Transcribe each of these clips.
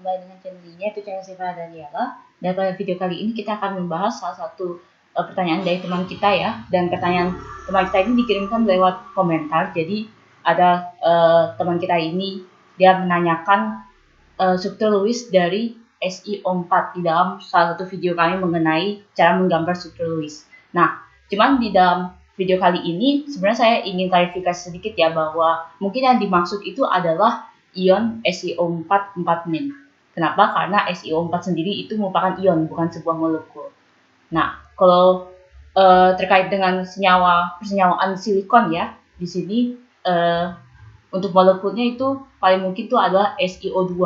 kembali dengan channel ini, yaitu channel Siva Daniela. Dan pada video kali ini kita akan membahas salah satu pertanyaan dari teman kita ya. Dan pertanyaan teman kita ini dikirimkan lewat komentar. Jadi ada teman kita ini, dia menanyakan struktur Lewis dari SiO4 di dalam salah satu video kami mengenai cara menggambar struktur Lewis. Nah, cuman di dalam video kali ini sebenarnya saya ingin klarifikasi sedikit ya, bahwa mungkin yang dimaksud itu adalah ion SiO4 4-min. Kenapa? Karena SiO4 sendiri itu merupakan ion, bukan sebuah molekul. Nah, kalau terkait dengan persenyawaan silikon ya, di sini untuk molekulnya itu paling mungkin itu adalah SiO2.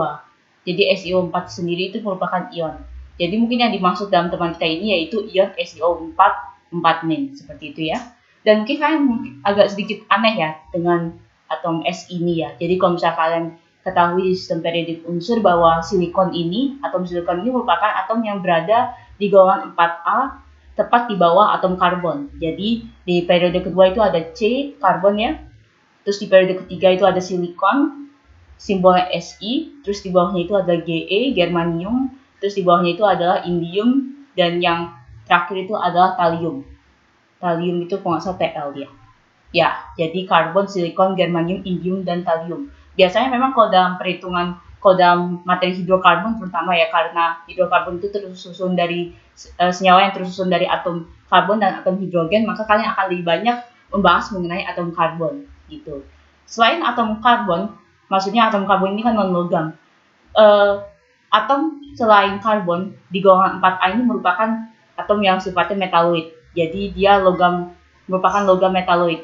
Jadi SiO4 sendiri itu merupakan ion. Jadi mungkin yang dimaksud dalam teman kita ini yaitu ion SiO4 4-min, seperti itu ya. Dan mungkin kalian agak sedikit aneh ya dengan atom S ini ya. Jadi kalau misalnya kalian ketahui di sistem periodik unsur bahwa atom silikon ini merupakan atom yang berada di golongan 4A, tepat di bawah atom karbon. Jadi di periode kedua itu ada C, karbon ya. Terus di periode ketiga itu ada silikon, simbolnya Si. Terus di bawahnya itu ada Ge, germanium. Terus di bawahnya itu adalah indium. Dan yang terakhir itu adalah thallium. Thallium itu kalau nggak salah Tl dia. Ya, jadi karbon, silikon, germanium, indium, dan thallium. Biasanya memang kalau dalam perhitungan, kalau dalam materi hidrokarbon terutama ya, karena hidrokarbon itu tersusun dari senyawa yang tersusun dari atom karbon dan atom hidrogen, maka kalian akan lebih banyak membahas mengenai atom karbon gitu. Selain atom karbon, maksudnya atom karbon ini kan non-logam. Atom selain karbon di golongan 4A ini merupakan atom yang sifatnya metaloid. Jadi dia merupakan logam metaloid.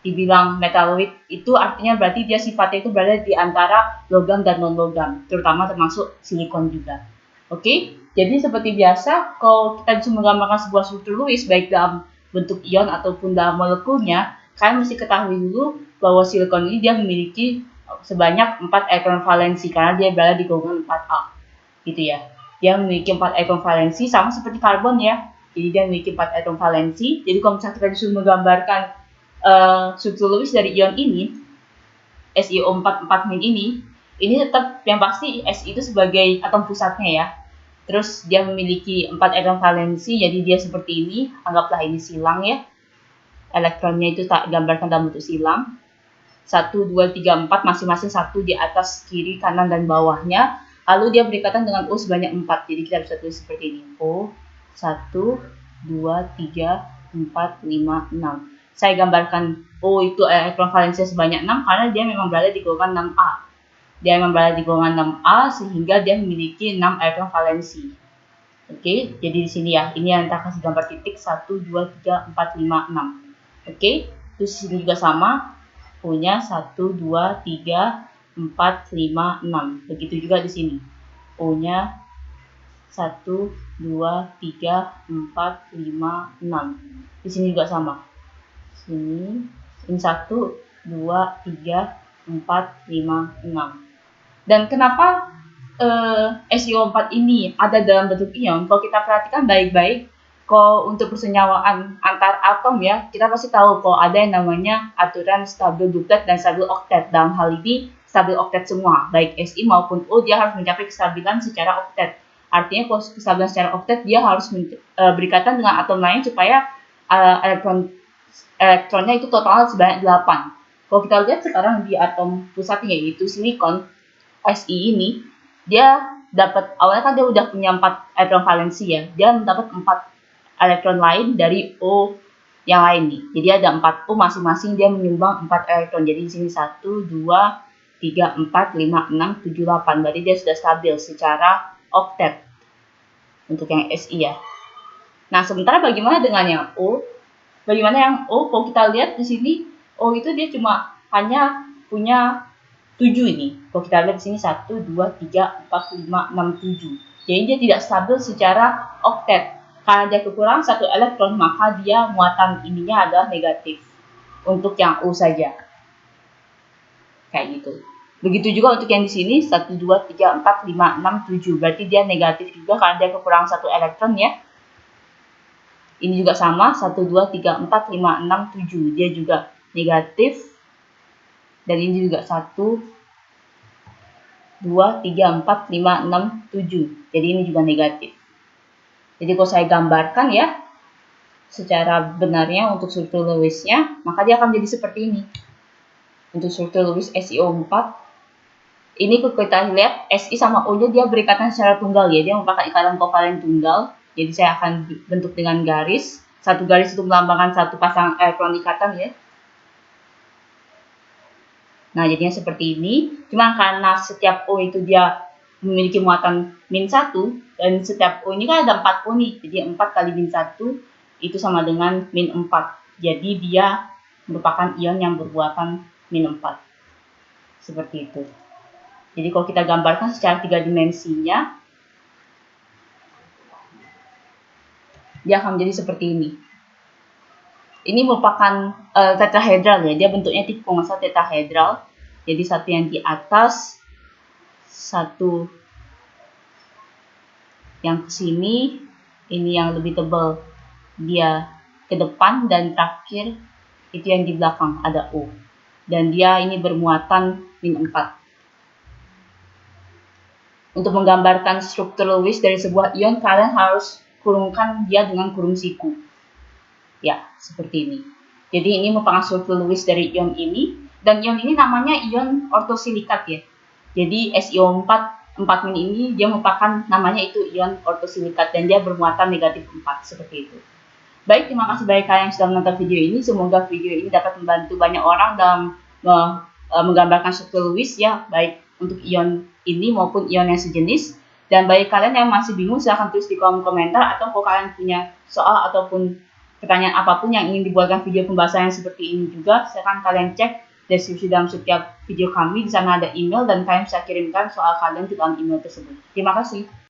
Dibilang metaloid itu artinya berarti dia sifatnya itu berada di antara logam dan non-logam, terutama termasuk silikon juga. Oke, jadi seperti biasa, kalau kita bisa menggambarkan sebuah struktur Lewis baik dalam bentuk ion ataupun dalam molekulnya, kalian mesti ketahui dulu bahwa silikon ini dia memiliki sebanyak 4 elektron valensi karena dia berada di golongan 4A. Gitu ya. Dia memiliki 4 elektron valensi sama seperti karbon ya. Jadi dia memiliki 4 elektron valensi. Jadi kalau misalnya kita disuruh menggambarkan struktur Lewis dari ion ini, SiO4 4-min ini tetap yang pasti Si itu sebagai atom pusatnya ya. Terus dia memiliki 4 elektron valensi, jadi dia seperti ini. Anggaplah ini silang ya. Elektronnya itu tak gambarkan dalam bentuk silang. 1, 2, 3, 4 masing-masing satu di atas, kiri, kanan, dan bawahnya. Lalu dia berikatan dengan O sebanyak 4. Jadi kita bisa tulis seperti ini. O 1, 2, 3, 4, 5, 6. Saya gambarkan O itu elektron valensinya sebanyak 6 karena dia memang berada di golongan 6A. Dia memang berada di golongan 6A sehingga dia memiliki 6 elektron valensi. Oke, jadi di sini ya. Ini yang kita kasih gambar titik 1, 2, 3, 4, 5, 6. Oke, terus di sini juga sama. O-nya 1, 2, 3, 4, 5, 6. Begitu juga di sini. O-nya 1, 2, 3, 4, 5, 6. Di sini juga sama. Ini 1, 2, 3, 4, 5, 6. Dan kenapa SiO4 ini ada dalam bentuk ion? Kalau kita perhatikan baik-baik, kalau untuk persenyawaan antar atom ya, kita pasti tahu kalau ada yang namanya aturan stabil duplet dan stabil oktet. Dalam hal ini stabil oktet semua, baik Si maupun O, dia harus mencapai kestabilan secara oktet. Artinya kalau kestabilan secara oktet, dia harus berikatan dengan atom lain supaya elektronnya itu totalnya sebanyak 8. Kalau kita lihat sekarang di atom pusatnya yaitu silikon, Si ini, dia dapat, awalnya kan dia udah punya 4 elektron valensi ya, dia mendapat 4 elektron lain dari O yang lain nih. Jadi ada 4 O masing-masing, dia menyumbang 4 elektron. Jadi di sini 1, 2, 3, 4, 5, 6, 7, 8. Berarti dia sudah stabil secara oktet untuk yang Si ya. Nah, sementara bagaimana dengan yang O? Bagaimana yang O? Kalau kita lihat di sini, O itu dia cuma hanya punya 7 ini. Kalau kita lihat di sini 1, 2, 3, 4, 5, 6, 7. Jadi dia tidak stabil secara oktet. Karena dia kekurangan 1 elektron, maka dia muatan ininya adalah negatif. Untuk yang O saja. Kayak gitu. Begitu juga untuk yang di sini 1, 2, 3, 4, 5, 6, 7. Berarti dia negatif juga karena dia kekurangan 1 elektron ya. Ini juga sama 1, 2, 3, 4, 5, 6, 7. Dia juga negatif. Dan ini juga 1, 2, 2, 3, 4, 5, 6, 7. Jadi ini juga negatif. Jadi kalau saya gambarkan ya, secara benarnya untuk struktur Lewis-nya, maka dia akan jadi seperti ini. Untuk struktur Lewis SiO4, ini kalau kita lihat Si sama O-nya dia berikatan secara tunggal ya, dia merupakan ikatan kovalen tunggal. Jadi saya akan bentuk dengan garis. Satu garis itu melambangkan satu pasang elektron ikatan ya. Nah, jadinya seperti ini. Cuma karena setiap O itu dia memiliki muatan -1, dan setiap O ini kan ada 4 O nih. Jadi 4 kali -1 itu sama dengan -4. Jadi dia merupakan ion yang bermuatan -4. Seperti itu. Jadi kalau kita gambarkan secara 3 dimensinya, dia akan menjadi seperti ini. Ini merupakan tetrahedral ya, dia bentuknya tipe penguasa tetrahedral. Jadi satu yang di atas, satu yang ke sini, ini yang lebih tebal dia ke depan, dan terakhir itu yang di belakang ada O. Dan dia ini bermuatan -4. Untuk menggambarkan struktur Lewis dari sebuah ion, kalian harus kurungkan dia dengan kurung siku. Ya, seperti ini. Jadi ini merupakan struktur Lewis dari ion ini. Dan ion ini namanya ion ortosilikat ya. Jadi SiO4 4- ini dia merupakan namanya itu ion ortosilikat. Dan dia bermuatan negatif 4, seperti itu. Baik, terima kasih bagi kalian yang sudah menonton video ini. Semoga video ini dapat membantu banyak orang dalam menggambarkan struktur Lewis ya, baik untuk ion ini maupun ion yang sejenis. Dan bagi kalian yang masih bingung, silahkan tulis di kolom komentar, atau kalau kalian punya soal ataupun pertanyaan apapun yang ingin dibuatkan video pembahasan yang seperti ini juga, silahkan kalian cek deskripsi dalam setiap video kami. Di sana ada email dan kalian bisa kirimkan soal kalian ke dalam email tersebut. Terima kasih.